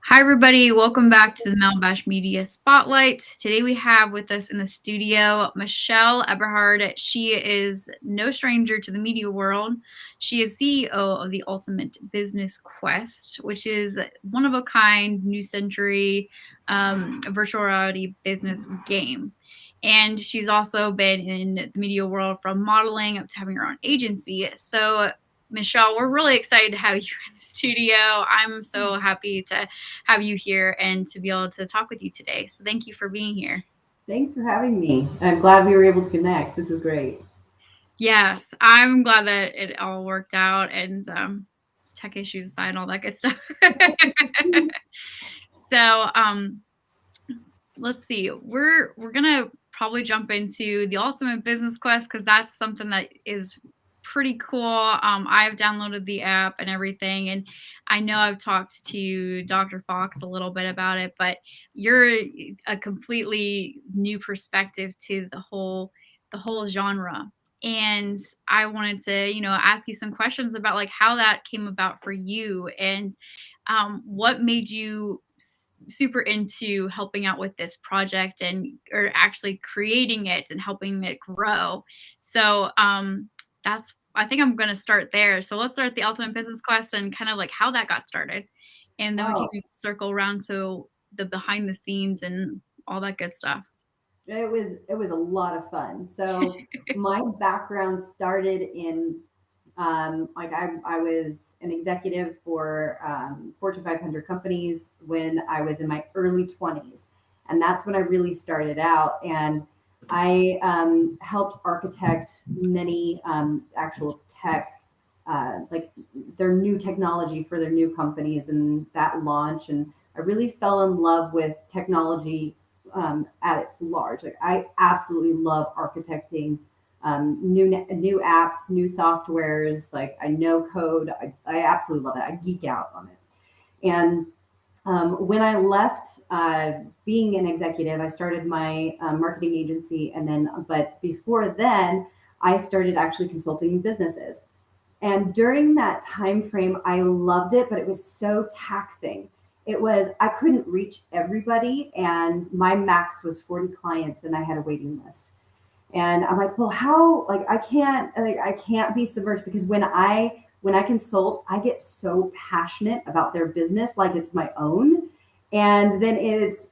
Hi, everybody. Welcome back to the Malbash Media Spotlight. Today we have with us in the studio Michelle Eberhard. She is no stranger to the media world. She is CEO of the Ultimate Business Quest, which is one of a kind, new century virtual reality business game. And she's also been in the media world from modeling up to having her own agency. So Michelle, we're really excited to have you in the studio. I'm so happy to have you here and to be able to talk with you today. So thank you for being here. Thanks for having me. I'm glad we were able to connect. This is great. Yes, I'm glad that it all worked out, and tech issues aside, all that good stuff. So let's see. We're gonna probably jump into the Ultimate Business Quest because that's something that is pretty cool. I've downloaded the app and everything, and I know I've talked to Dr. Fox a little bit about it, but you're a completely new perspective to the whole genre. And I wanted to, ask you some questions about like how that came about for you and what made you super into helping out with this project and or actually creating it and helping it grow. So that's I think I'm going to start there. So let's start the Ultimate Business Quest and kind of like how that got started, and then we can circle around to the behind the scenes and all that good stuff. It was a lot of fun. So my background started in I was an executive for Fortune 500 companies when I was in my early 20s, and that's when I really started out. And I helped architect many actual tech, like their new technology for their new companies and that launch. And I really fell in love with technology at its large. Like I absolutely love architecting new apps, new softwares. Like I know code. I absolutely love it. I geek out on it. And when I left being an executive, I started my marketing agency, but before then, I started actually consulting businesses. And during that time frame, I loved it, but it was so taxing. I couldn't reach everybody, and my max was 40 clients, and I had a waiting list. And I'm like, well, how? Like, I can't be submerged because when I consult, I get so passionate about their business, like it's my own. And then it's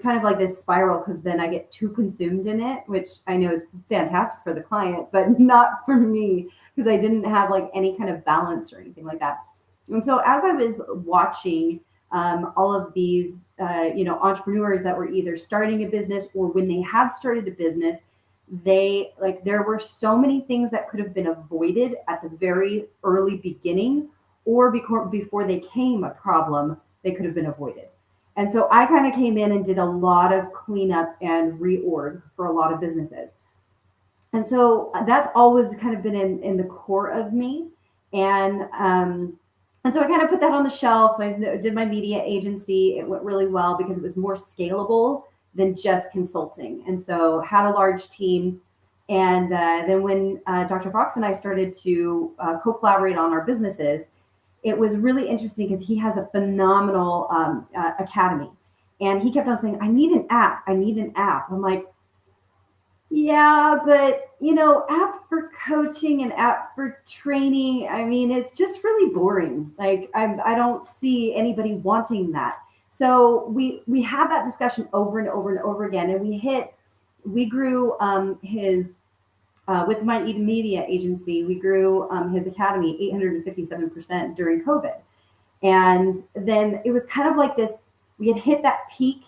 kind of like this spiral because then I get too consumed in it, which I know is fantastic for the client, but not for me because I didn't have like any kind of balance or anything like that. And so as I was watching all of these, entrepreneurs that were either starting a business or when they had started a business, there were so many things that could have been avoided at the very early beginning, or before they came a problem, they could have been avoided. And so I kind of came in and did a lot of cleanup and reorg for a lot of businesses. And so that's always kind of been in the core of me. And so I kind of put that on the shelf. I did my media agency. It went really well because it was more scalable than just consulting. And so had a large team. And then when Dr. Fox and I started to co-collaborate on our businesses, it was really interesting because he has a phenomenal academy. And he kept on saying, I need an app. I need an app. I'm like, yeah, but app for coaching and app for training, I mean, it's just really boring. Like I don't see anybody wanting that. So we had that discussion over and over and over again, and we grew his with my media agency, we grew his academy 857% during COVID. And then it was kind of like this, we had hit that peak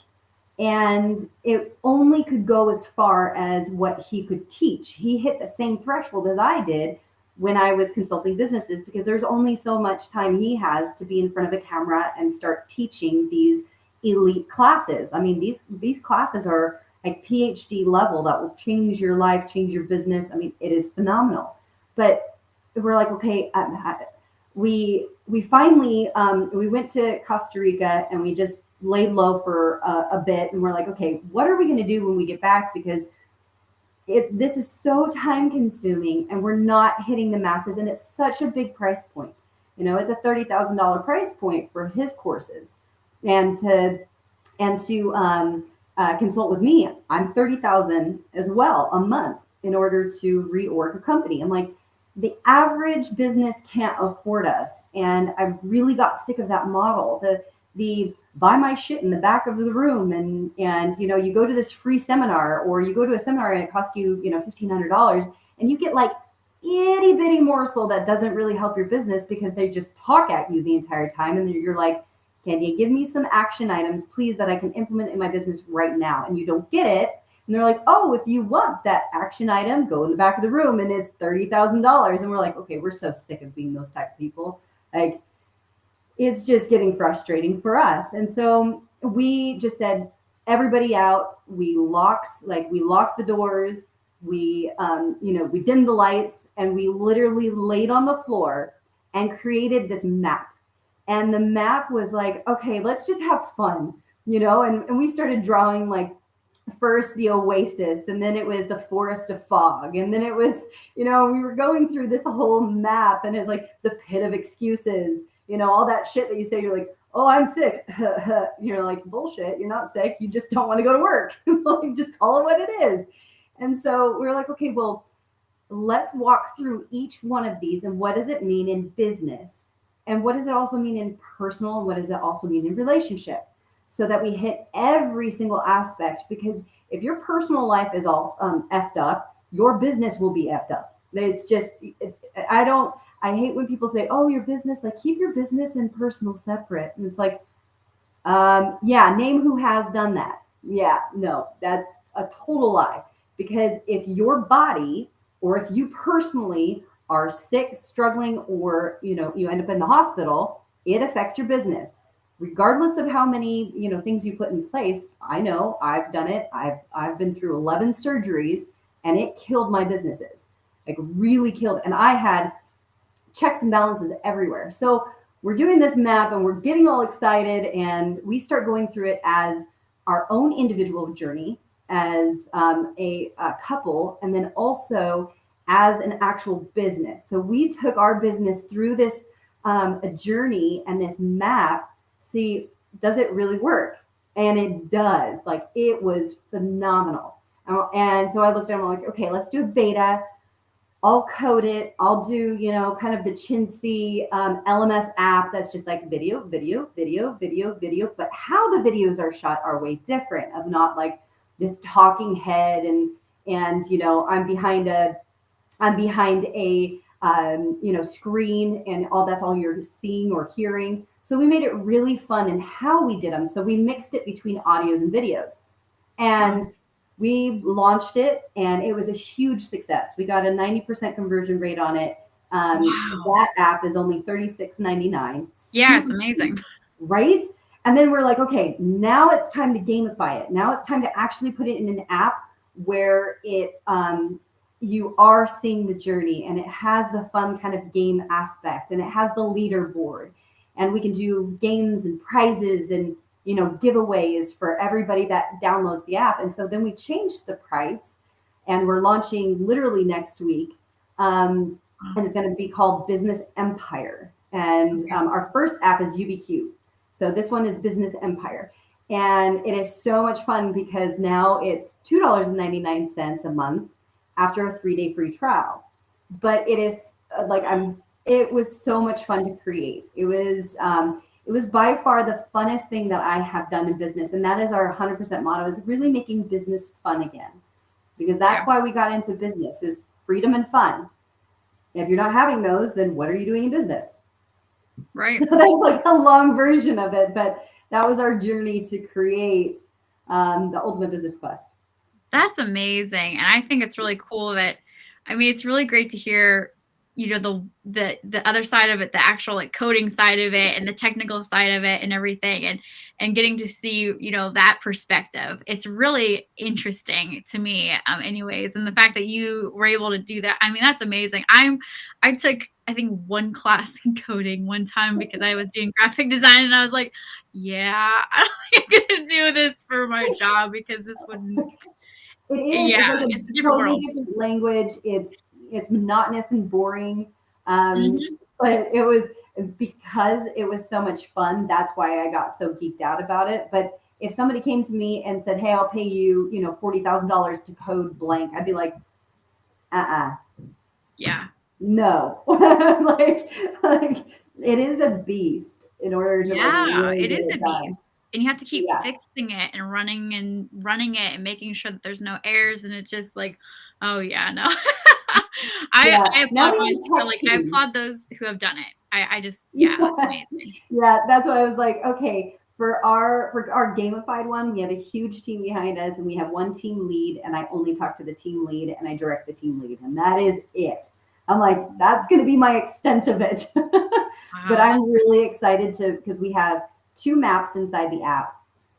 and it only could go as far as what he could teach. He hit the same threshold as I did when I was consulting businesses because there's only so much time he has to be in front of a camera and start teaching these elite classes. I mean, these classes are like PhD level that will change your life, change your business. I mean, it is phenomenal. But we're like, okay, we finally we went to Costa Rica and we just laid low for a bit, and we're like, okay, what are we going to do when we get back? Because this is so time consuming, and we're not hitting the masses, and it's such a big price point. It's a $30,000 price point for his courses, and to consult with me, I'm 30,000 as well a month in order to reorg a company. I'm like, the average business can't afford us, and I really got sick of that model. The buy my shit in the back of the room, and you go to this free seminar, or you go to a seminar and it costs you $1,500, and you get like itty bitty morsel that doesn't really help your business because they just talk at you the entire time, and you're like, can you give me some action items, please, that I can implement in my business right now? And you don't get it. And they're like, oh, if you want that action item, go in the back of the room, and it's $30,000. And we're like, okay, we're so sick of being those type of people. Like, it's just getting frustrating for us. And so we just said, everybody out. We locked the doors. We dimmed the lights, and we literally laid on the floor and created this map. And the map was like, okay, let's just have fun, and we started drawing, like, first the oasis, and then it was the forest of fog, and then it was, we were going through this whole map, and it's like the pit of excuses, all that shit that you say. You're like, oh, I'm sick. You're like, bullshit, you're not sick, you just don't want to go to work. Like, just call it what it is. And so we were like, okay, well, let's walk through each one of these, and what does it mean in business, and what does it also mean in personal, and what does it also mean in relationship, so that we hit every single aspect. Because if your personal life is all effed up, your business will be effed up. It's just, I hate when people say, oh, your business, like, keep your business and personal separate. And it's like, yeah, name who has done that. Yeah, no, that's a total lie. Because if your body, or if you personally are sick, struggling, or you end up in the hospital, it affects your business, regardless of how many things you put in place. I know, I've done it. I've been through 11 surgeries, and it killed my businesses, like, really killed. And I had checks and balances everywhere. So we're doing this map, and we're getting all excited, and we start going through it as our own individual journey, as a couple, and then also as an actual business. So we took our business through this a journey and this map. See, does it really work? And it does. Like, it was phenomenal. And so I looked at it, I'm like, okay, let's do a beta. I'll code it. I'll do, kind of the chintzy LMS app that's just like video, video, video, video, video. But how the videos are shot are way different, of not like this talking head, and I'm behind a screen, and that's all you're seeing or hearing. So we made it really fun in how we did them. So we mixed it between audios and videos, and we launched it, and it was a huge success. We got a 90% conversion rate on it. Wow. That app is only $36.99. Yeah, it's amazing. Right? And then we're like, okay, now it's time to gamify it. Now it's time to actually put it in an app where it you are seeing the journey, and it has the fun kind of game aspect, and it has the leaderboard, and we can do games and prizes and giveaways for everybody that downloads the app. And so then we changed the price, and we're launching literally next week, and it's going to be called Business Empire. And our first app is UBQ. So this one is Business Empire. And it is so much fun, because now it's $2.99 a month after a 3-day free trial. But it is it was so much fun to create. It was by far the funnest thing that I have done in business. And that is our 100% motto, is really making business fun again. Because that's why we got into business, is freedom and fun. And if you're not having those, then what are you doing in business? Right. So that's like a long version of it, but that was our journey to create the Ultimate Business Quest. That's amazing. And I think it's really cool that, it's really great to hear, the other side of it, the actual like coding side of it, and the technical side of it, and everything, and getting to see, that perspective. It's really interesting to me, anyways. And the fact that you were able to do that, that's amazing. I took, I think, one class in coding one time because I was doing graphic design, and I was like, yeah, I don't think I'm gonna do this for my job, because this wouldn't. It is. It's Yeah, like a it's a different totally world. different language. It's monotonous and boring. Mhm. But it was because it was so much fun. That's why I got so geeked out about it. But if somebody came to me and said, "Hey, I'll pay you, $40,000 to code blank," I'd be like, "Uh-uh, Yeah. no." like it is a beast in order to like Yeah, really it get is it a beast. done. And you have to keep Yeah, fixing it and running it and making sure that there's no errors, and it's just like, oh yeah, no. yeah. I Now applaud we have a like, tech I team. applaud those who have done it. I just yeah, it's Yeah, amazing. yeah, that's what I was like. Okay, for our gamified one, we have a huge team behind us, and we have one team lead, and I only talk to the team lead, and I direct the team lead, and that is it. I'm like, that's going to be my extent of it. But Wow. I'm really excited to because we have two maps inside the app,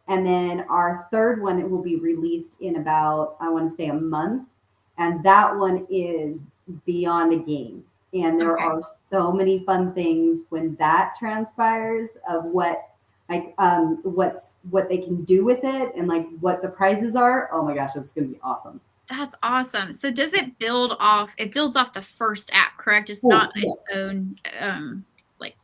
and then our third one it will be released in about I want to say a month, and that one is beyond a game. And there Okay. are so many fun things when that transpires of what like what they can do with it and like what the prizes are. Oh my gosh, it's gonna be awesome. That's awesome. So does it builds off the first app, correct? It's not Oh yeah, its own, like,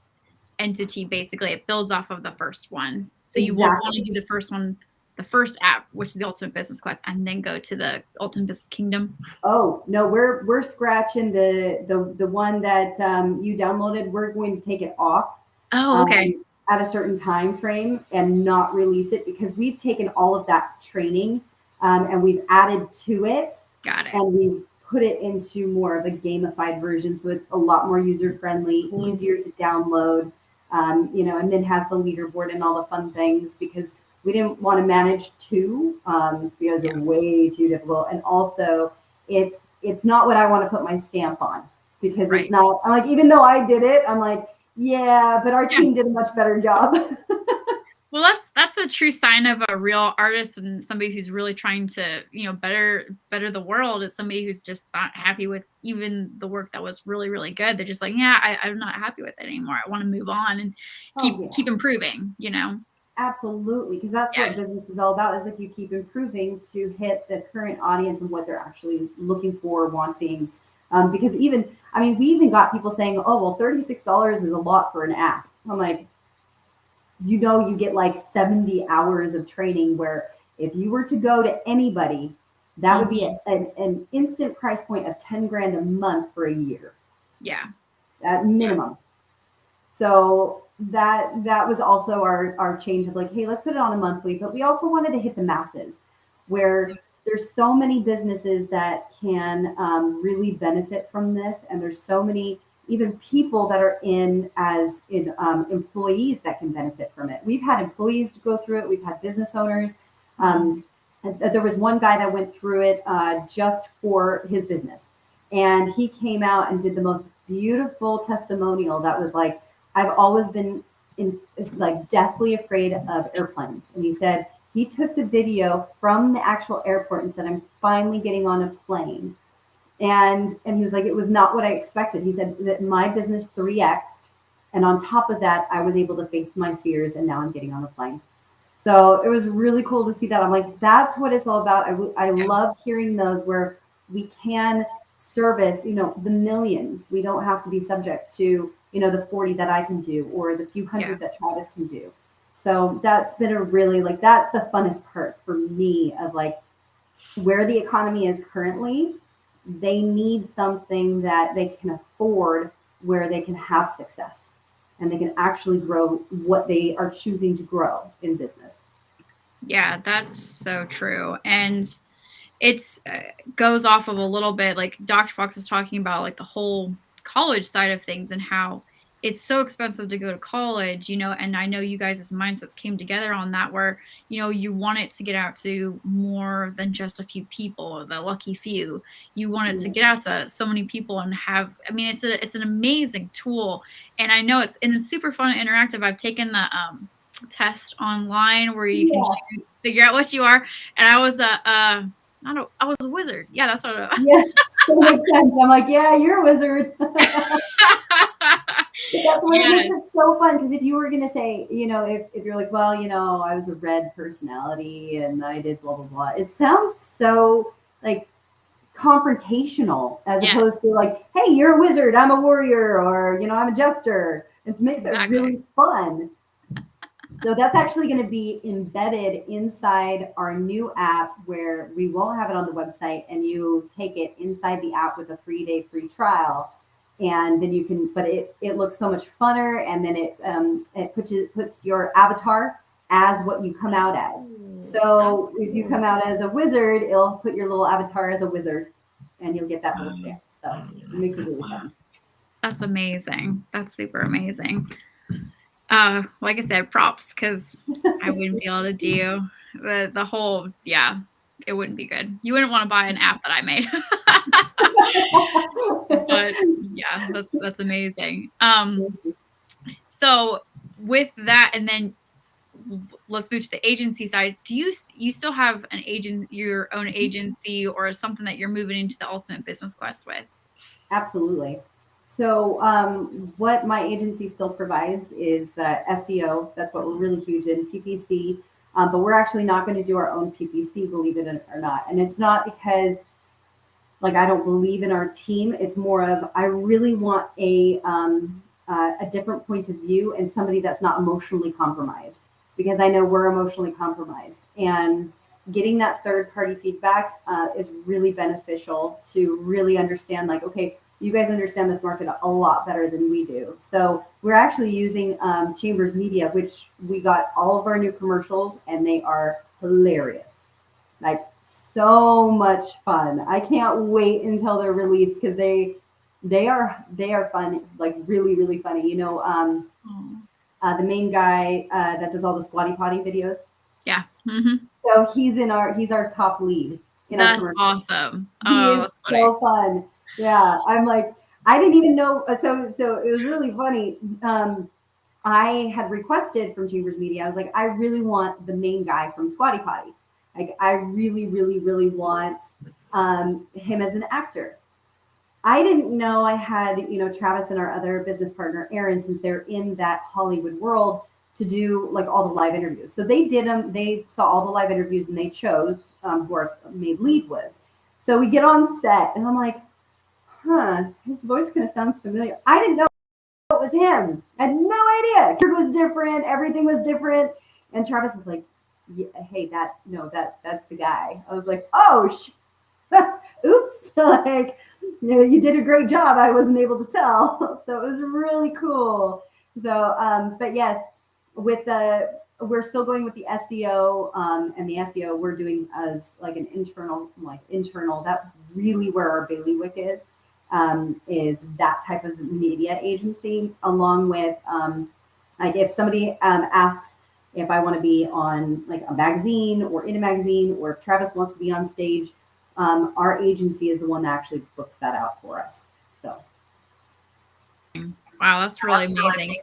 entity, basically. It builds off of the first one. So you will wanna exactly. do the first one, the first app, which is the Ultimate Business Quest, and then go to the Ultimate Business Kingdom? Oh no, we're scratching the one that you downloaded. We're going to take it off Oh, um, okay. at a certain time frame and not release it because we've taken all of that training and we've added to it Got it. and we've put it into more of a gamified version, so it's a lot more user friendly, easier to download, and then has the leaderboard and all the fun things because we didn't want to manage two because Yeah, they're way too difficult, and also it's not what I want to put my stamp on because it's right. not. I'm like, even though I did it, I'm like, yeah, but our Yeah. team did a much better job. Well, that's a true sign of a real artist and somebody who's really trying to, better the world, is somebody who's just not happy with even the work that was really, really good. They're just like, "Yeah, I'm not happy with it anymore. I wanna move on and Oh keep yeah. improving," you know? Absolutely, because that's Yeah, what business is all about, is like you keep improving to hit the current audience and what they're actually looking for, wanting. Because even, I mean, we even got people saying, oh, well, $36 is a lot for an app. I'm like, you get like 70 hours of training where if you were to go to anybody, that would be mhm, an instant price point of 10 grand a month for a year yeah, at yeah, minimum. So that was also our change of like, hey, let's put it on a monthly, but we also wanted to hit the masses yeah, where there's so many businesses that can really benefit from this, and there's so many even people that are in employees that can benefit from it. We've had employees to go through it. We've had business owners. wow, There was one guy that went through it just for his business, and he came out and did the most beautiful testimonial that was like, I've always been like deathly afraid of airplanes. And he said he took the video from the actual airport and said, I'm finally getting on a plane. And he was like, it was not what I expected. He said that my business 3x'd. And on top of that, I was able to face my fears and now I'm getting on a plane. So it was really cool to see that. I'm like, that's what it's all about. I yeah, love hearing those where we can service, the millions. We don't have to be subject to, the 40 that I can do or the few yeah. hundred that Travis can do. So that's been a really like, that's the funnest part for me of like where the economy is currently. They need something that they can afford where they can have success and they can actually grow what they are choosing to grow in business. Yeah, that's so true, and it's goes off of a little bit like Dr. Fox is talking about, like, the whole college side of things and how it's so expensive to go to college, and I know you guys' mindsets came together on that where, you want it to get out to more than just a few people, the lucky few. You want it to Yeah. get out to so many people and have, I mean, it's an amazing tool, and I know it's super fun and interactive. I've taken the, test online where you can Yeah. figure out what you are, and I was I was a wizard. Yeah, that's what Yes. That makes sense. I'm like, yeah, you're a wizard. But that's what it makes Yes, it so fun. Because if you were going to say, if you're like, well, I was a red personality and I did blah, blah, blah, it sounds so like confrontational as yes, opposed to like, hey, you're a wizard, I'm a warrior, or, I'm a jester. It makes it exactly. really fun. So that's actually going to be embedded inside our new app where we won't have it on the website and you take it inside the app with a 3-day free trial. And then you can, but it looks so much funner. And then it puts your avatar as what you come out as. Ooh, So that's if you cool. come out as a wizard, it'll put your little avatar as a wizard and you'll get that little stamp. So it makes it really fun. That's amazing. That's super amazing. Like I said, props, because I wouldn't be able to do the whole, yeah, it wouldn't be good. You wouldn't want to buy an app that I made. But yeah, that's amazing. So with that, and then let's move to the agency side. Do you still have your own agency, or something that you're moving into the Ultimate Business Quest with? Absolutely. So, what my agency still provides is SEO. That's what we're really huge in, PPC. But we're actually not going to do our own PPC, believe it or not. And it's not because, like, I don't believe in our team. It's more of I really want a different point of view and somebody that's not emotionally compromised, because I know we're emotionally compromised, and getting that third party feedback is really beneficial to really understand, like, okay, you guys understand this market a lot better than we do. So we're actually using Chambers Media, which we got all of our new commercials and they are hilarious. Like, so much fun. I can't wait until they're released because they are fun, like really, really funny. The main guy that does all the Squatty Potty videos. Yeah. Mm-hmm. So he's our top lead in our That's commercial. awesome. He Oh, is that's funny. so fun. Yeah, I'm like, I didn't even know. So it was really funny. I had requested from Chambers Media. I was like, I really want the main guy from Squatty Potty. Like, I really, really, really want him as an actor. I didn't know I had, Travis and our other business partner, Aaron, since they're in that Hollywood world, to do like all the live interviews. So they did them. They saw all the live interviews and they chose who our main lead was. So we get on set and I'm like, his voice kind of sounds familiar. I didn't know it was him. I had no idea. Kid was different. Everything was different. And Travis was like, yeah, hey, that's the guy. I was like, oh, oops. Like, you did a great job. I wasn't able to tell. So it was really cool. So, but yes, we're still going with the SEO, and the SEO we're doing as like an internal. That's really where our bailiwick is that type of media agency, along with like if somebody asks if I want to be on like a magazine or in a magazine, or if Travis wants to be on stage, our agency is the one that actually books that out for us. So, Wow, that's really amazing.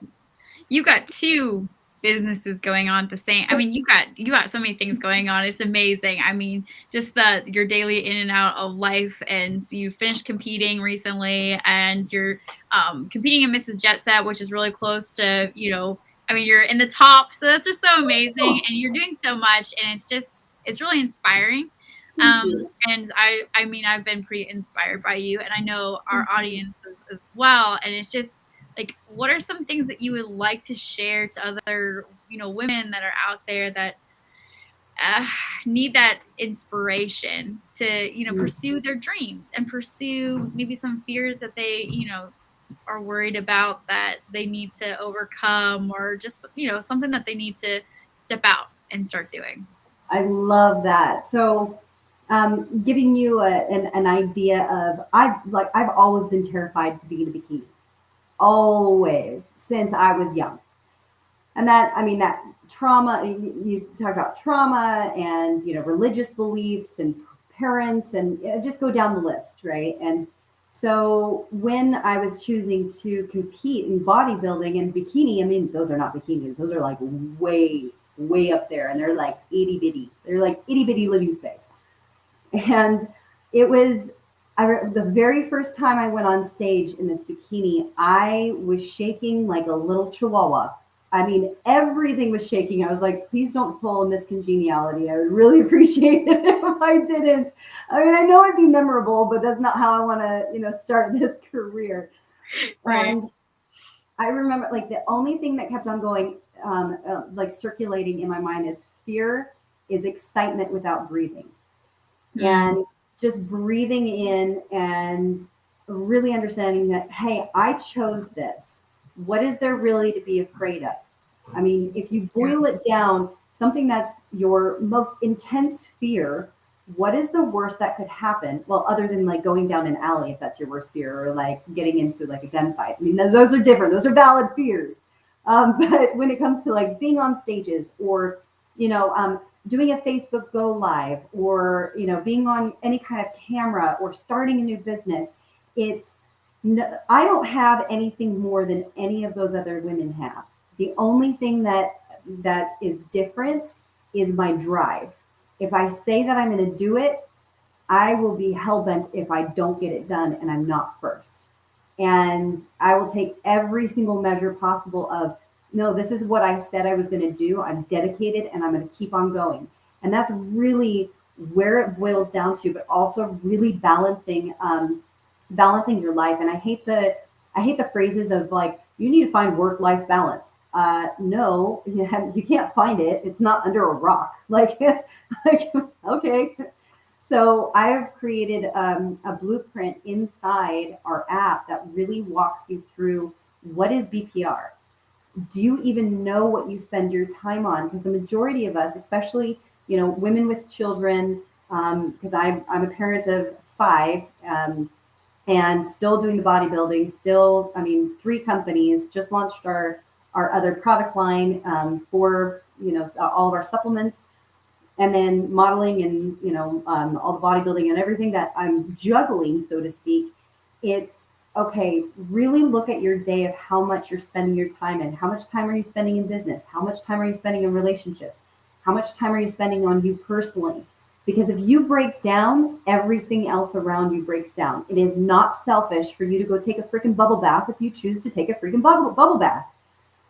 You got two businesses going on at the same. I mean, you got so many things going on. It's amazing. I mean, just your daily in and out of life, and so you finished competing recently, and you're competing in Mrs. Jet Set, which is really close to, I mean, you're in the top, so that's just so amazing, and you're doing so much, and it's really inspiring. And I mean, I've been pretty inspired by you, and I know our audience as well. And it's just like, what are some things that you would like to share to other, women that are out there that need that inspiration to, pursue their dreams and pursue maybe some fears that they, are worried about, that they need to overcome, or just, something that they need to step out and start doing? I love that. So, giving you an idea of, I've always been terrified to be in a bikini, always since I was young. And that trauma, you talk about trauma and, religious beliefs and parents, and just go down the list, right? And so when I was choosing to compete in bodybuilding and bikini, I mean, those are not bikinis. Those are like way, way up there. And they're like itty bitty. They're like itty bitty living space. And it was, The very first time I went on stage in this bikini, I was shaking like a little chihuahua. I mean, everything was shaking. I was like, please don't pull a Miss Congeniality. I would really appreciate it if I didn't. I mean, I know it'd be memorable, but that's not how I want to, start this career. Right. And I remember like the only thing that kept on going, like circulating in my mind is fear is excitement without breathing. Mm. And just breathing in and really understanding that, hey, I chose this. What is there really to be afraid of? I mean, if you Yeah. boil it down, something that's your most intense fear, what is the worst that could happen? Well, other than like going down an alley, if that's your worst fear, or like getting into like a gunfight. I mean, those are different. Those are valid fears. But when it comes to like being on stages or, doing a Facebook Go Live or, being on any kind of camera or starting a new business, it's no, I don't have anything more than any of those other women have. The only thing that is different is my drive. If I say that I'm going to do it, I will be hell bent if I don't get it done and I'm not first. And I will take every single measure possible of, no, this is what I said I was going to do. I'm dedicated and I'm going to keep on going. And that's really where it boils down to, but also really balancing your life. And I hate the phrases of like, you need to find work-life balance. No, you can't find it. It's not under a rock. Like, like okay. So I've created a blueprint inside our app that really walks you through what is BPR. Do you even know what you spend your time on? Because the majority of us, especially women with children, because I'm a parent of 5, and still doing the bodybuilding. Still, I mean, 3 companies, just launched our other product line for all of our supplements, and then modeling and all the bodybuilding and everything that I'm juggling, so to speak. It's okay. Really look at your day of how much you're spending your time in. How much time are you spending in business? How much time are you spending in relationships? How much time are you spending on you personally? Because if you break down, everything else around you breaks down. It is not selfish for you to go take a freaking bubble bath if you choose to take a freaking bubble bath.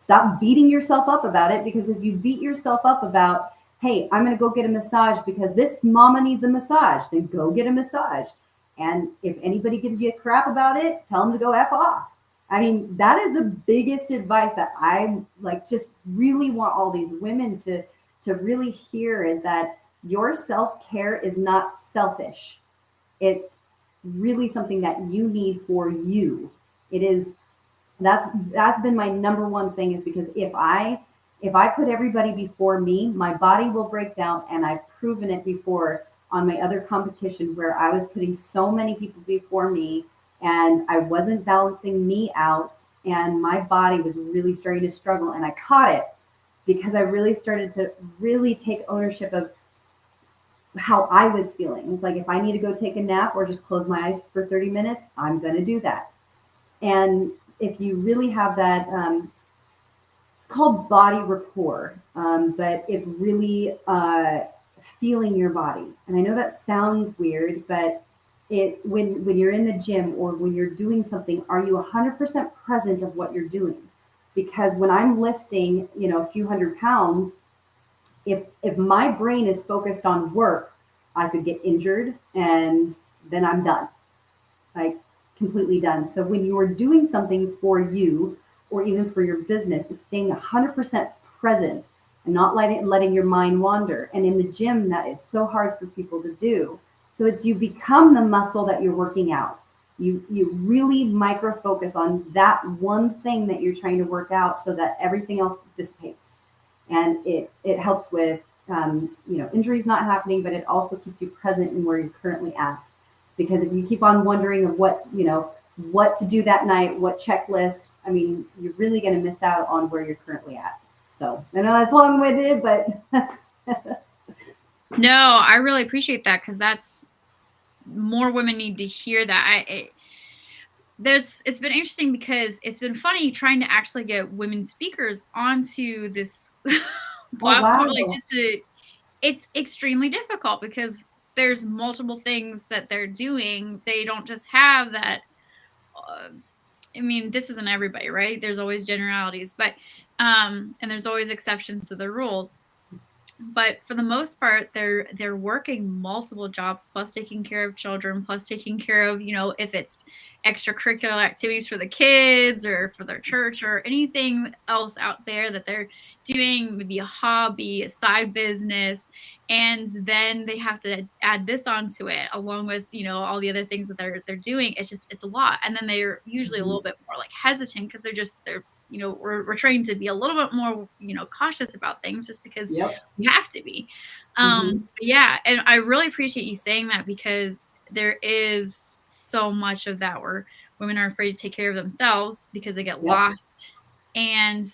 Stop beating yourself up about it, because if you beat yourself up about, hey, I'm going to go get a massage because this mama needs a massage, then go get a massage. And if anybody gives you a crap about it, tell them to go F off. I mean, that is the biggest advice that I like just really want all these women to really hear, is that your self-care is not selfish. It's really something that you need for you. It is that's been my number one thing, is because if I put everybody before me, my body will break down. And I've proven it before on my other competition, where I was putting so many people before me and I wasn't balancing me out, and my body was really starting to struggle, and I caught it because I really started to really take ownership of how I was feeling. It was like, if I need to go take a nap or just close my eyes for 30 minutes, I'm going to do that. And if you really have that, it's called body rapport, but it's really feeling your body. And I know that sounds weird, but when you're in the gym or when you're doing something, are you 100% present of what you're doing? Because when I'm lifting, a few hundred pounds, if my brain is focused on work, I could get injured and then I'm done. Like, completely done. So when you're doing something for you or even for your business, is staying 100% present and not letting your mind wander. And in the gym, that is so hard for people to do. So it's, you become the muscle that you're working out. You really micro focus on that one thing that you're trying to work out, so that everything else dissipates. And it helps with injuries not happening, but it also keeps you present in where you're currently at. Because if you keep on wondering of what to do that night, what checklist, I mean, you're really going to miss out on where you're currently at. So I know that's long-winded, but that's No, I really appreciate that, because that's more women need to hear that. It's been interesting, because it's been funny trying to actually get women speakers onto this oh platform, like wow. just to it's extremely difficult, because there's multiple things that they're doing. They don't just have that. I mean, this isn't everybody, right? There's always generalities, but and there's always exceptions to the rules. But for the most part, they're working multiple jobs, plus taking care of children, plus taking care of, if it's extracurricular activities for the kids or for their church or anything else out there that they're doing, maybe a hobby, a side business, and then they have to add this onto it along with, all the other things that they're doing. It's a lot. And then they're usually a Mhm. little bit more like hesitant because they're we're trained to be a little bit more, cautious about things just because Yep. we have to be. Mhm. Yeah, and I really appreciate you saying that because there is so much of that where women are afraid to take care of themselves because they get Yep. lost, and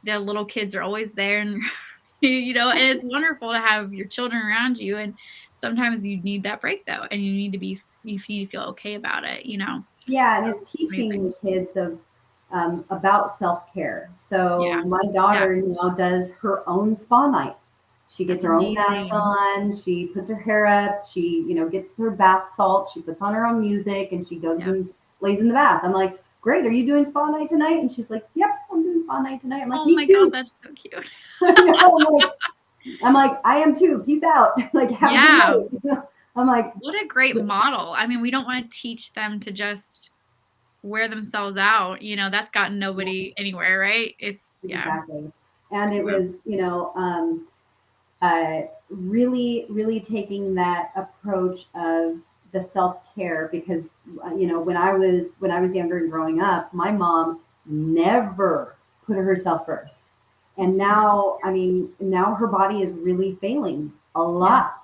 the little kids are always there, and and it's wonderful to have your children around you, and sometimes you need that break though, and you need to feel okay about it. Yeah, and So it's teaching amazing. the kids about self-care. Yeah. So my Yeah. daughter now does her own spa night. She gets That's her own mask amazing. on. She puts her hair up. She, gets her bath salts. She puts on her own music, and she goes Yeah. and lays in the bath. I'm like, great. Are you doing spa night tonight? And she's like, yep, I'm doing spa night tonight. I'm like, Oh me my God, too. that's so cute. I'm like, I am too. Peace out. Like, have a good Yeah. night. I'm like, What a great model. I mean, we don't want to teach them to just wear themselves out. That's gotten nobody anywhere, right? Yeah. exactly. And it Yeah. was, really, really taking that approach of the self care because when I was younger and growing up, my mom never put herself first, and now I mean now her body is really failing a Yeah. lot,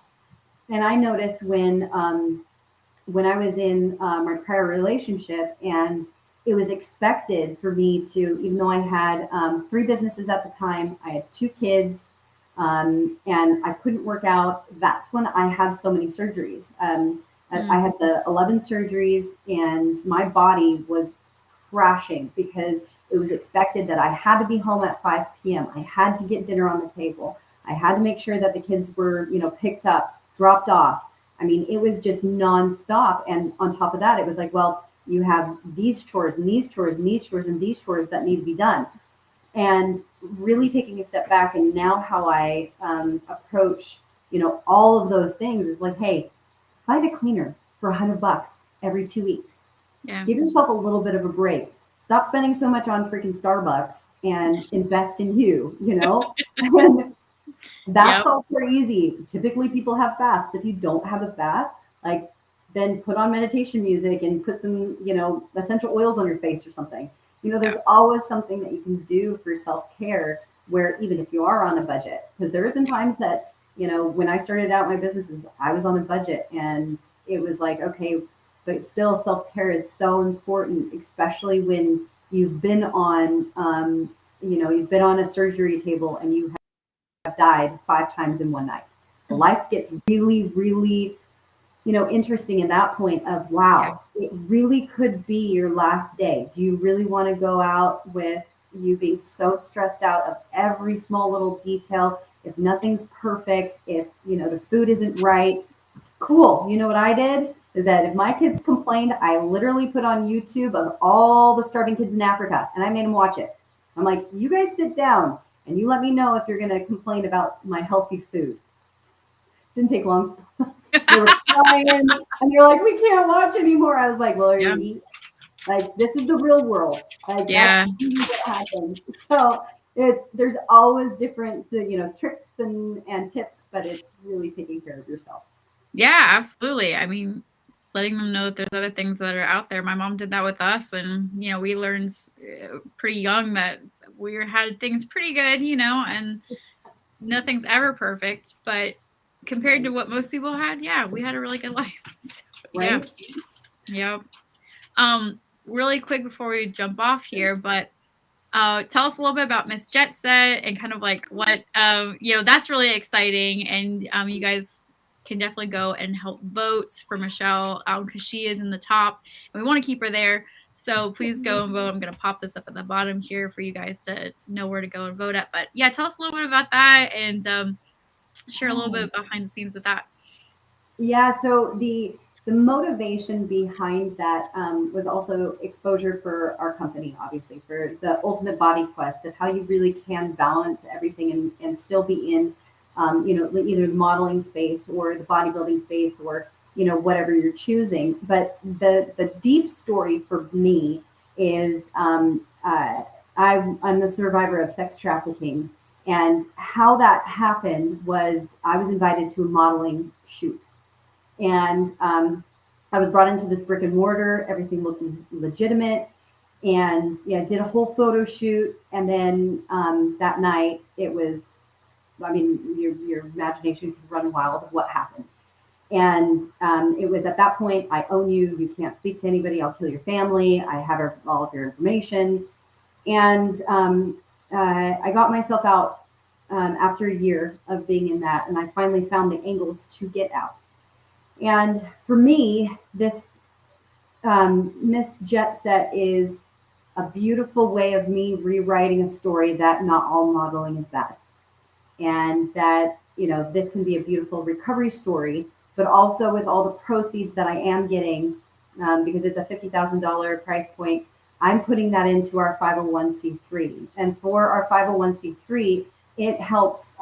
and I noticed when I was in my prior relationship, and it was expected for me to, even though I had three businesses at the time, I had two kids, and I couldn't work out. That's when I had so many surgeries. I Mm. had the 11 surgeries, and my body was crashing because it was expected that I had to be home at 5 p.m. I had to get dinner on the table. I had to make sure that the kids were, picked up, dropped off. I mean, it was just nonstop. And on top of that, it was like, well, you have these chores and these chores and these chores and these chores that need to be done. And really taking a step back, and now how I approach, all of those things is like, hey, find a cleaner for $100 every 2 weeks. Yeah. Give yourself a little bit of a break. Stop spending so much on freaking Starbucks and invest in you. And bath Yep. salts are easy. Typically, people have baths. If you don't have a bath, like, then put on meditation music and put some, essential oils on your face or something. Yeah. There's always something that you can do for self care where even if you are on a budget, because there have been times that, when I started out my businesses, I was on a budget and it was like, okay, but still self care is so important, especially when you've been on a surgery table and you have died 5 times in one night. Life gets really, really, interesting in that point of, Yeah. wow, it really could be your last day. Do you really want to go out with you being so stressed out of every small little detail? If nothing's perfect, if, the food isn't right, cool. You know what I did? Is that if my kids complained, I literally put on YouTube of all the starving kids in Africa and I made them watch it. I'm like, you guys sit down and you let me know if you're going to complain about my healthy food. Didn't take long. They were crying, and you're like, we can't watch anymore. I was like, well, are you Yeah. gonna eat? Like, this is the real world. Like, that's Yeah. really what happens. So there's always different, tricks and tips, but it's really taking care of yourself. Yeah, absolutely. I mean, letting them know that there's other things that are out there. My mom did that with us, and we learned pretty young that we had things pretty good, and nothing's ever perfect. But compared Right. to what most people had, yeah, we had a really good life. So, yeah, Right. yeah. Really quick before we jump off here, but tell us a little bit about Miss Jet Set and kind of like what that's really exciting, and you guys can definitely go and help vote for Michelle because she is in the top, and we want to keep her there. So please go and vote. I'm going to pop this up at the bottom here for you guys to know where to go and vote at. But yeah, tell us a little bit about that and share a little Yeah. bit behind the scenes with that. Yeah, so the motivation behind that was also exposure for our company, obviously, for the ultimate body quest of how you really can balance everything and still be in, either the modeling space or the bodybuilding space or whatever you're choosing. But the deep story for me is I'm a survivor of sex trafficking. And how that happened was I was invited to a modeling shoot, and I was brought into this brick and mortar. Everything looked legitimate, and yeah, did a whole photo shoot. And then that night, it was. I mean, your imagination can run wild of what happened. And it was at that point, I own you. You can't speak to anybody. I'll kill your family. I have all of your information. And I got myself out after a year of being in that, and I finally found the angles to get out. And for me, this Miss Jet Set is a beautiful way of me rewriting a story that not all modeling is bad. And that, this can be a beautiful recovery story, but also with all the proceeds that I am getting, because it's a $50,000 price point, I'm putting that into our 501c3. And for our 501c3, it helps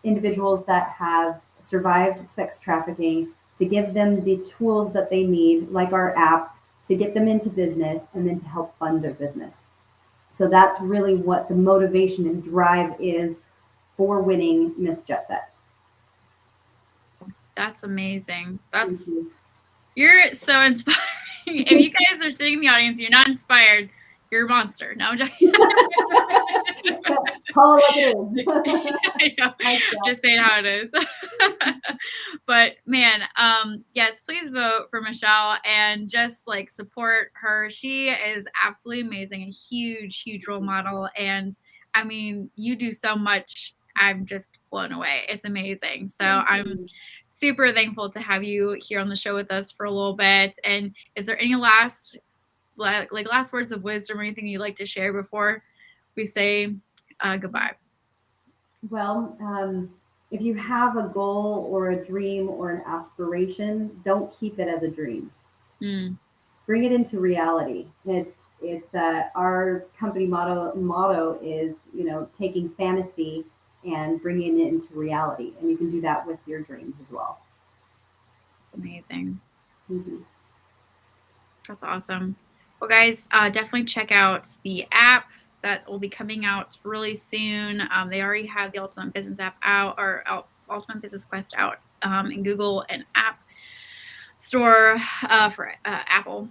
individuals that have survived sex trafficking to give them the tools that they need, like our app, to get them into business and then to help fund their business. So that's really what the motivation and drive is for winning Miss Jet Set. That's amazing. You're so inspiring. If you guys are sitting in the audience, you're not inspired, you're a monster. No, I'm joking. Call it like it is. I know. Just saying how it is. But man, yes, please vote for Michelle and just like support her. She is absolutely amazing, a huge, huge role model. And I mean, you do so much. I'm just blown away. It's amazing. So I'm super thankful to have you here on the show with us for a little bit. And is there any last words of wisdom or anything you'd like to share before we say goodbye? Well, if you have a goal or a dream or an aspiration, don't keep it as a dream. Bring it into reality. It's our company motto is taking fantasy and bringing it into reality, and you can do that with your dreams as well. It's amazing. That's awesome. Well, guys, definitely check out the app that will be coming out really soon. They already have the Ultimate Business app out, or Ultimate Business Quest out in Google and App Store for Apple.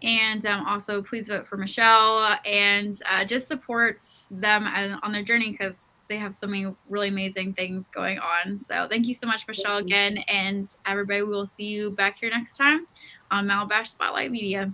And also, please vote for Michelle and just support them on their journey, because they have so many really amazing things going on. So thank you so much, Michelle, again. And everybody, we will see you back here next time on Malabash Spotlight Media.